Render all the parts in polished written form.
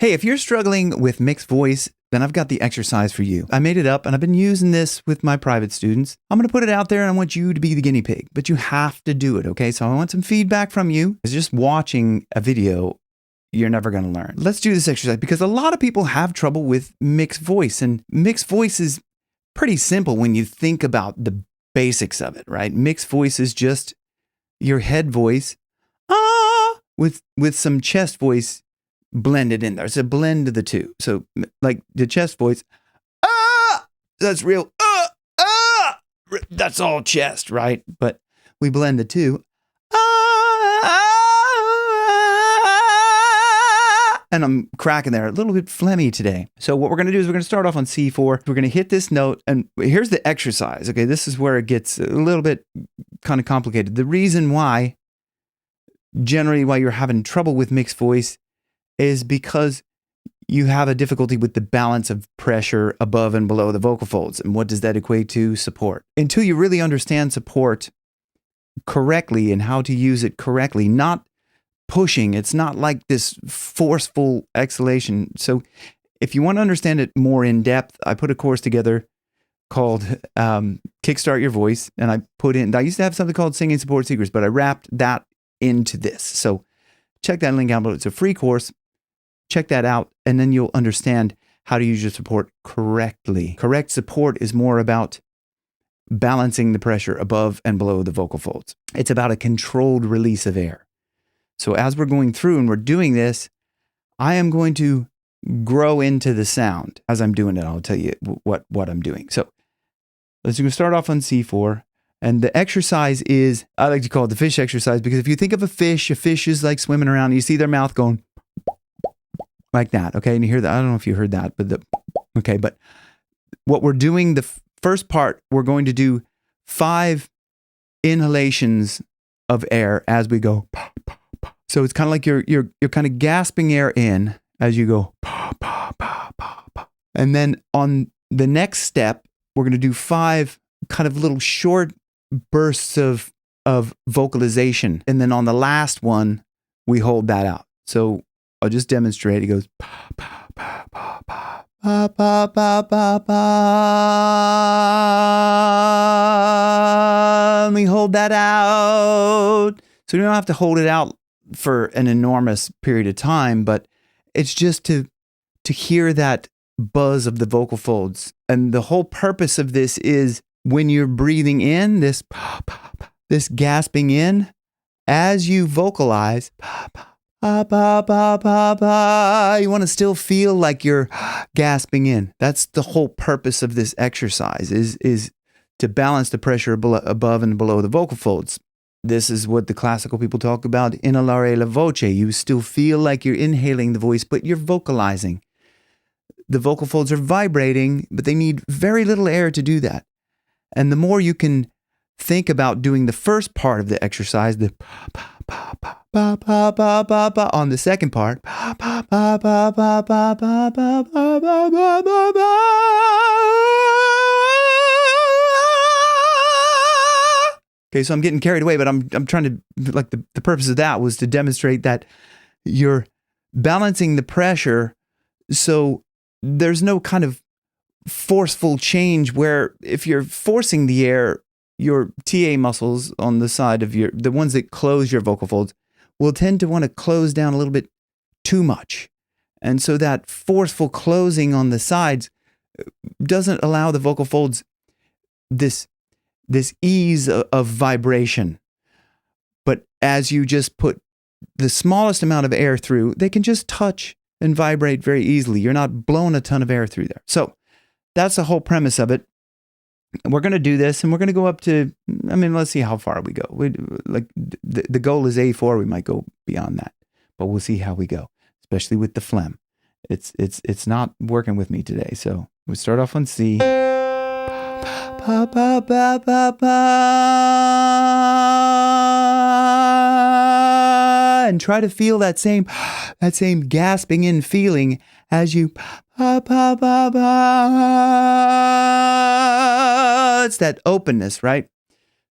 Hey, if you're struggling with mixed voice, then I've got the exercise for you. I made it up and I've been using this with my private students. I'm going to put it out there and I want you to be the guinea pig, but you have to do it, okay? So I want some feedback from you. Because just watching a video, you're never going to learn. Let's do this exercise because a lot of people have trouble with mixed voice, and mixed voice is pretty simple when you think about the basics of it, right? Mixed voice is just your head voice with some chest voice blended in there. It's a blend of the two. So like the chest voice, that's real, that's all chest, right? But we blend the two, and I'm cracking there, a little bit phlegmy today. So what we're going to do is we're going to start off on C4. We're going to hit this note, and here's the exercise. Okay, this is where it gets a little bit kind of complicated. The reason why, generally why you're having trouble with mixed voice is because you have a difficulty with the balance of pressure above and below the vocal folds. And what does that equate to? Support. Until you really understand support correctly and how to use it correctly, not pushing. It's not like this forceful exhalation. So if you want to understand it more in depth, I put a course together called Kickstart Your Voice. And I used to have something called Singing Support Secrets, but I wrapped that into this. So check that link out below. It's a free course. Check that out, and then you'll understand how to use your support correctly. Correct support is more about balancing the pressure above and below the vocal folds. It's about a controlled release of air. So as we're going through and we're doing this, I am going to grow into the sound. As I'm doing it, I'll tell you what I'm doing. So let's start off on C4. And the exercise is, I like to call it the fish exercise, because if you think of a fish is like swimming around. And you see their mouth going like that, okay? And you hear that. I don't know if you heard that, but but what we're doing, the first part, we're going to do 5 inhalations of air as we go. So it's kind of like you're kind of gasping air in as you go. And then on the next step, we're going to do 5 kind of little short bursts of vocalization. And then on the last one, we hold that out. So I'll just demonstrate. It goes pa pa pa pa pa pa pa pa pa pa. And we hold that out. So we don't have to hold it out for an enormous period of time, but it's just to hear that buzz of the vocal folds. And the whole purpose of this is when you're breathing in this gasping in, as you vocalize, you want to still feel like you're gasping in. That's the whole purpose of this exercise is to balance the pressure above and below the vocal folds. This is what the classical people talk about, inhalare la voce. You still feel like you're inhaling the voice, but you're vocalizing. The vocal folds are vibrating, but they need very little air to do that. And the more you can think about doing the first part of the exercise, the on the second part, okay, so I'm getting carried away, but I'm trying to, like, the purpose of that was to demonstrate that you're balancing the pressure so there's no kind of forceful change where if you're forcing the air, your TA muscles on the side of the ones that close your vocal folds will tend to want to close down a little bit too much. And so that forceful closing on the sides doesn't allow the vocal folds this ease of vibration. But as you just put the smallest amount of air through, they can just touch and vibrate very easily. You're not blowing a ton of air through there. So that's the whole premise of it. We're going to do this, and we're going to go up to, let's see how far we go. The goal is A4. We might go beyond that, but we'll see how we go, especially with the phlegm. It's not working with me today. So we start off on C. And try to feel that same gasping in feeling as you it's that openness, right?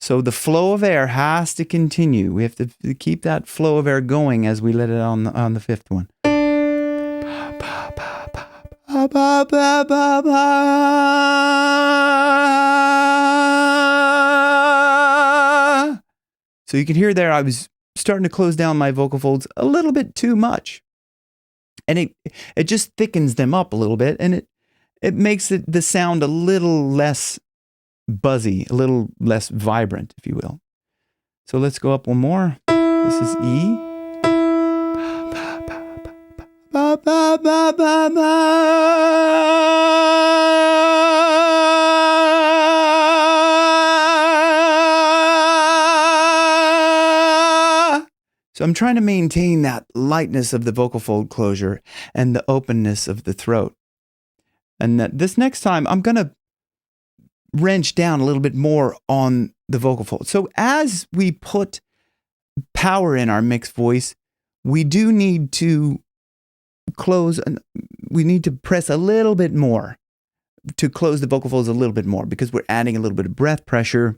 So the flow of air has to continue. We have to keep that flow of air going as we let it on the fifth one. So you can hear there I was starting to close down my vocal folds a little bit too much. And it just thickens them up a little bit, and it makes the sound a little less buzzy, a little less vibrant, if you will. So let's go up one more. This is E. So I'm trying to maintain that lightness of the vocal fold closure and the openness of the throat. And that this next time, I'm going to wrench down a little bit more on the vocal fold. So as we put power in our mixed voice, we do need to close, and we need to press a little bit more to close the vocal folds a little bit more, because we're adding a little bit of breath pressure.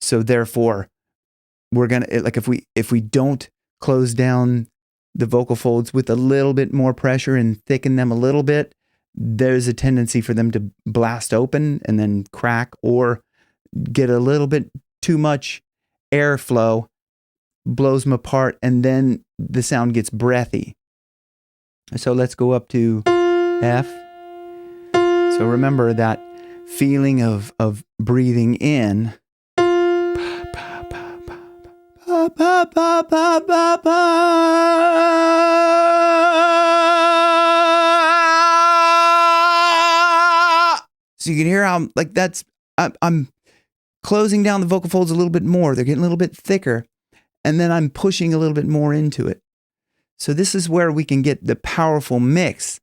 So therefore, we're going to, like, if we don't close down the vocal folds with a little bit more pressure and thicken them a little bit, there's a tendency for them to blast open and then crack, or get a little bit too much airflow, blows them apart, and then the sound gets breathy. So let's go up to F. So remember that feeling of breathing in. So you can hear how, like, I'm closing down the vocal folds a little bit more. They're getting a little bit thicker, and then I'm pushing a little bit more into it. So this is where we can get the powerful mix.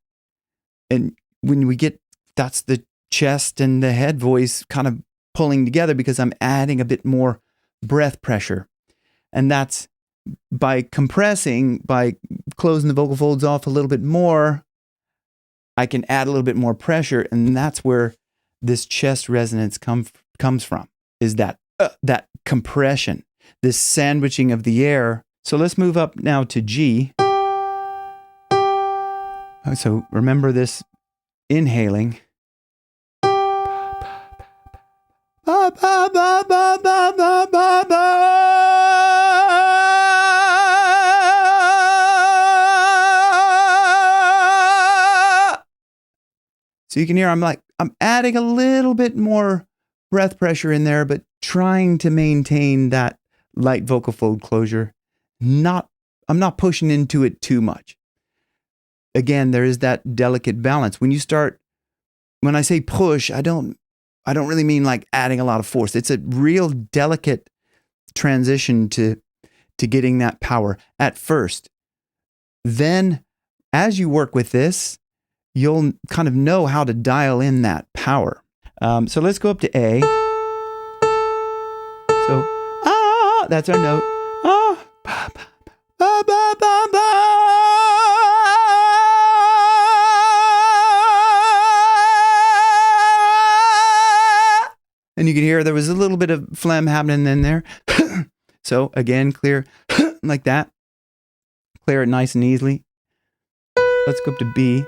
And when we get, that's the chest and the head voice kind of pulling together, because I'm adding a bit more breath pressure. And that's by compressing, by closing the vocal folds off a little bit more, I can add a little bit more pressure. And that's where this chest resonance comes from, is that compression, this sandwiching of the air. So let's move up now to G. So remember this inhaling. So you can hear I'm adding a little bit more breath pressure in there, but trying to maintain that light vocal fold closure. I'm not pushing into it too much. Again, there is that delicate balance. When I say push, I don't really mean like adding a lot of force. It's a real delicate transition to getting that power at first. Then as you work with this, you'll kind of know how to dial in that power. So let's go up to A. So, that's our note. Ba, ba, ba, ba, ba, ba. And you can hear there was a little bit of phlegm happening in there. So again, clear like that. Clear it nice and easily. Let's go up to B.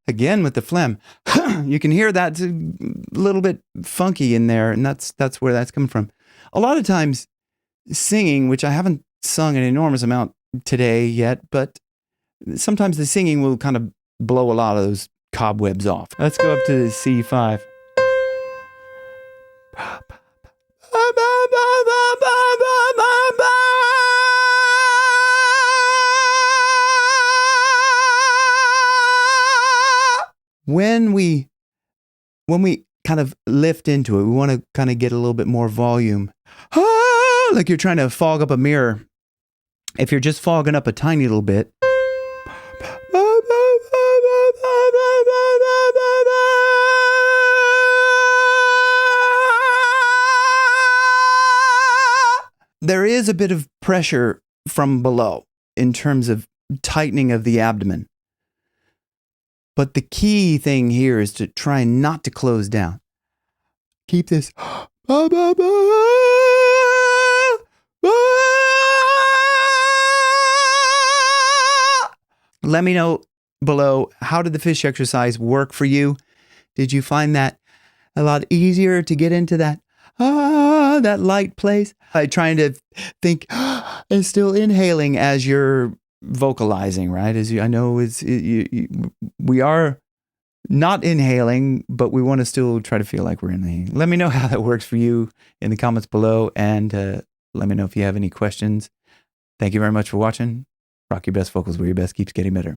Again with the phlegm. You can hear that's a little bit funky in there, and that's where that's coming from. A lot of times singing, which I haven't sung an enormous amount today yet, but sometimes the singing will kind of blow a lot of those cobwebs off. Let's go up to the C5. When we kind of lift into it, we want to kind of get a little bit more volume. Like you're trying to fog up a mirror. If you're just fogging up a tiny little bit, there is a bit of pressure from below in terms of tightening of the abdomen. But the key thing here is to try not to close down. Keep this Ba, ba, ba, ba. Let me know below, how did the fish exercise work for you? Did you find that a lot easier to get into that light place? Trying to think and still inhaling as you're vocalizing, right? I know we are not inhaling, but we want to still try to feel like we're inhaling. Let me know how that works for you in the comments below, and let me know if you have any questions. Thank you very much for watching. Rock your best vocals where your best keeps getting better.